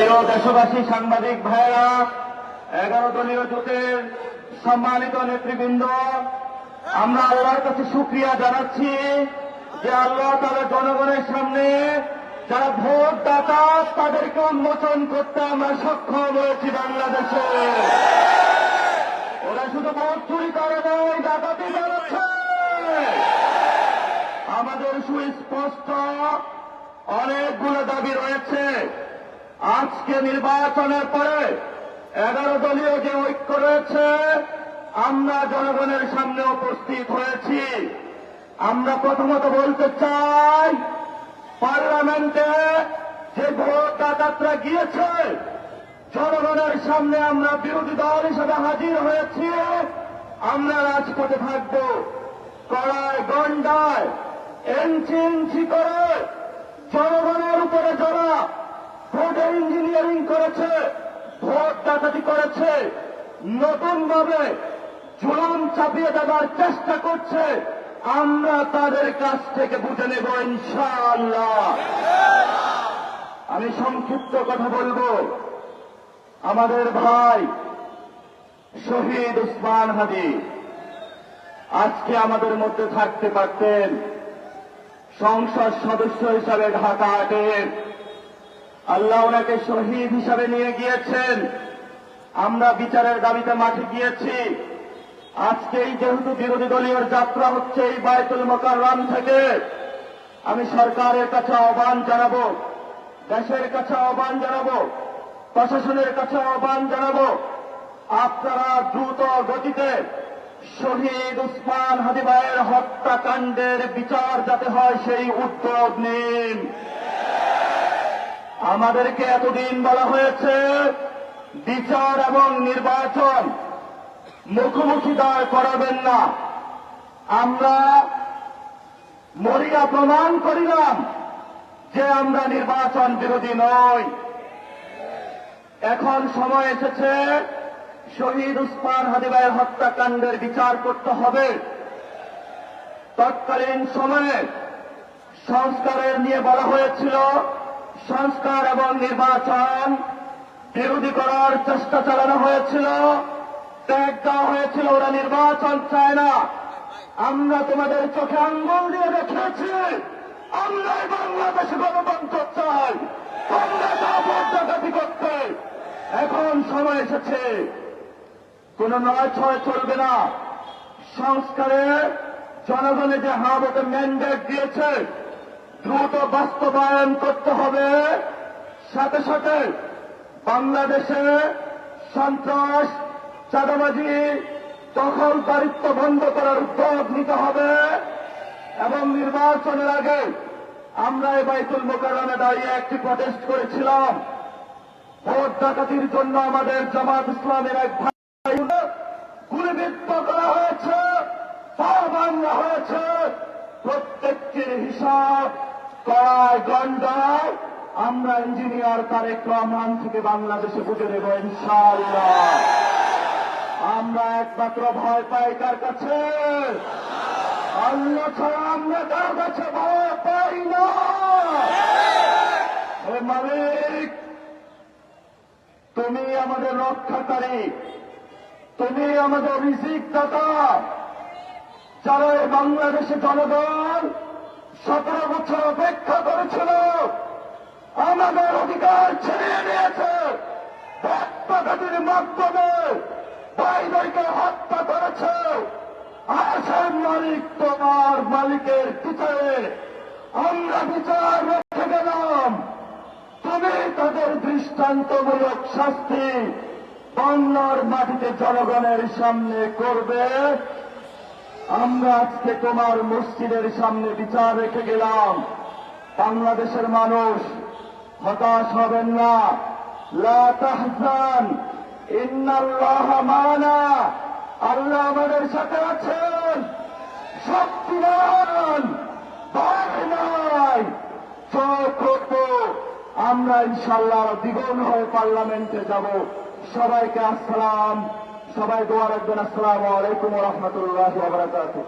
প্রিয় দেশবাসী, সাংবাদিক ভাইরা, 11 দলীয় জোটের সম্মানিত নেতৃবৃন্দ, আমরা আল্লাহর কাছে শুকরিয়া জানাচ্ছি যে আল্লাহ তাআলা জনগণের সামনে যারা ভোটদাতা তাদেরকে উন্মোচন করতে আমরা সক্ষম হয়েছি। বাংলাদেশে ওরা শুধু ভোট চুরি করে নয়, ডাকাতি চালাচ্ছে। আমাদের সুস্পষ্ট অনেকগুলো দাবি রয়েছে। আজকে নির্বাচনের পরে 11 দলীয় যে ঐক্য রয়েছে, আমরা জনগণের সামনে উপস্থিত হয়েছি। আমরা প্রথমত বলতে চাই, পার্লামেন্টে যে ভোট ডাকাতরা গিয়েছে, জনগণের সামনে আমরা বিরোধী দল হিসেবে হাজির হয়েছি। আমরা রাজপথে থাকব। কড়ায় গন্ডায় ইঞ্চি ইঞ্চি করে জনগণের উপরে যারা ভোটে ইঞ্জিনিয়ারিং করেছে, ভোট ডাকাতি করেছে, নতুনভাবে জুলুম চাপিয়ে দেওয়ার চেষ্টা করছে, আমরা তাদের কাছ থেকে বুঝে নেব ইনশাআল্লাহ। আমি সংক্ষিপ্ত কথা বলবো। আমাদের ভাই শহীদ উসমান হাদী আজকে আমাদের মধ্যে থাকতে পারতেন। সংসদ সদস্য হিসাবে ঢাকা 8-এর আল্লাহ ওনাকে শহীদ হিসাবে নিয়ে গিয়েছেন। আমরা বিচারের দাবিতে মাঠে গিয়েছি। আজকেই যেহেতু বিরোধী দলীয় যাত্রা হচ্ছে এই বায়তুল মোকাররম থেকে, আমি সরকারের কাছে আহ্বান জানাবো, দেশের কাছে আহ্বান জানাবো, প্রশাসনের কাছে আহ্বান জানাবো, আপনারা দ্রুত গতিতে শহীদ উসমান হাদী ভাইয়ের হত্যাকাণ্ডের বিচার যাতে হয় সেই উদ্যোগ নিন। আমাদেরকে এতদিন বলা হয়েছে বিচার এবং নির্বাচন মুখোমুখি দাঁড় করাবেন না। আমরা মরিয়া প্রমাণ করিলাম যে আমরা নির্বাচন বিরোধী নই। এখন সময় এসেছে শহীদ উসমান হাদী ভাইয়ের হত্যাকাণ্ডের বিচার করতে হবে। তৎকালীন সময়ে সংস্কারের নিয়ে বলা হয়েছিল, সংস্কার এবং নির্বাচন বিরোধী করার চেষ্টা চালানো হয়েছিল, ত্যাগ দেওয়া হয়েছিল, ওরা নির্বাচন চায় না। আমরা তোমাদের চোখে আঙ্গুল দিয়ে দেখিয়েছি আমরা বাংলাদেশে গণতন্ত্র চাই, তোমরা তা ভোট ডাকাতি করতে। এখন সময় এসেছে, কোন 9-6 চলবে না। সংস্কারে জনগণে যে হাবতে ম্যান্ডেট দিয়েছে দ্রুত বাস্তবায়ন করতে হবে। সাথে সাথে বাংলাদেশে সন্ত্রাস, চাঁদাবাজি, দখলদারিত্ব বন্ধ করার উদ্যোগ নিতে হবে। এবং নির্বাচনের আগে আমরা এই বায়তুল মোকাররমে দাঁড়িয়ে একটি প্রটেস্ট করেছিলাম। ভোট ডাকাতির জন্য আমাদের জামাত ইসলামের এক ভাই গুলিবিদ্ধ করা হয়েছে, পা ভাঙা হয়েছে। প্রত্যেকটির হিসাব কড়ায় গন্ডায় আমরা ইঞ্জিনিয়ার তারেক রহমান থেকে বাংলাদেশে বুঝে নেব ইনশাআল্লাহ। আমরা একমাত্র ভয় পাই কার কাছে? আল্লাহ ছাড়া আমরা কার কাছে ভয় পাই না। হে মালিক, তুমি আমাদের রক্ষাকারী, তুমি আমাদের রিজিক দাতা। যারা বাংলাদেশে জনগণ 17 বছর অপেক্ষা করেছিল, আমাদের অধিকার ছিনিয়ে নিয়েছে, রক্তঘাতির মাধ্যমে ভাইদেরকে হত্যা করেছে। আসেন মালিক, তোমার মালিকের বিচারে আমরা বিচার রেখে গেলাম। তুমি তাদের দৃষ্টান্তমূলক শাস্তি বাংলার মাটিতে জনগণের সামনে করবে। আমরা আজকে তোমার মসজিদের সামনে বিচার রেখে গেলাম। বাংলাদেশের মানুষ হতাশ হবেন না। লা তাহজান, ইন্নাল্লাহ মানা। আল্লাহ আমাদের সাথে আছেন, শক্তিমান, ভয় নাই। চোখ রাখবো, আমরা ইনশাআল্লাহ দ্বিগুণ হয়ে পার্লামেন্টে যাব। সবাইকে আসসালাম, সবাই দোয়া রাখবেন। আসসালামু আলাইকুম ওয়া রাহমাতুল্লাহি ওয়া বারাকাতুহু।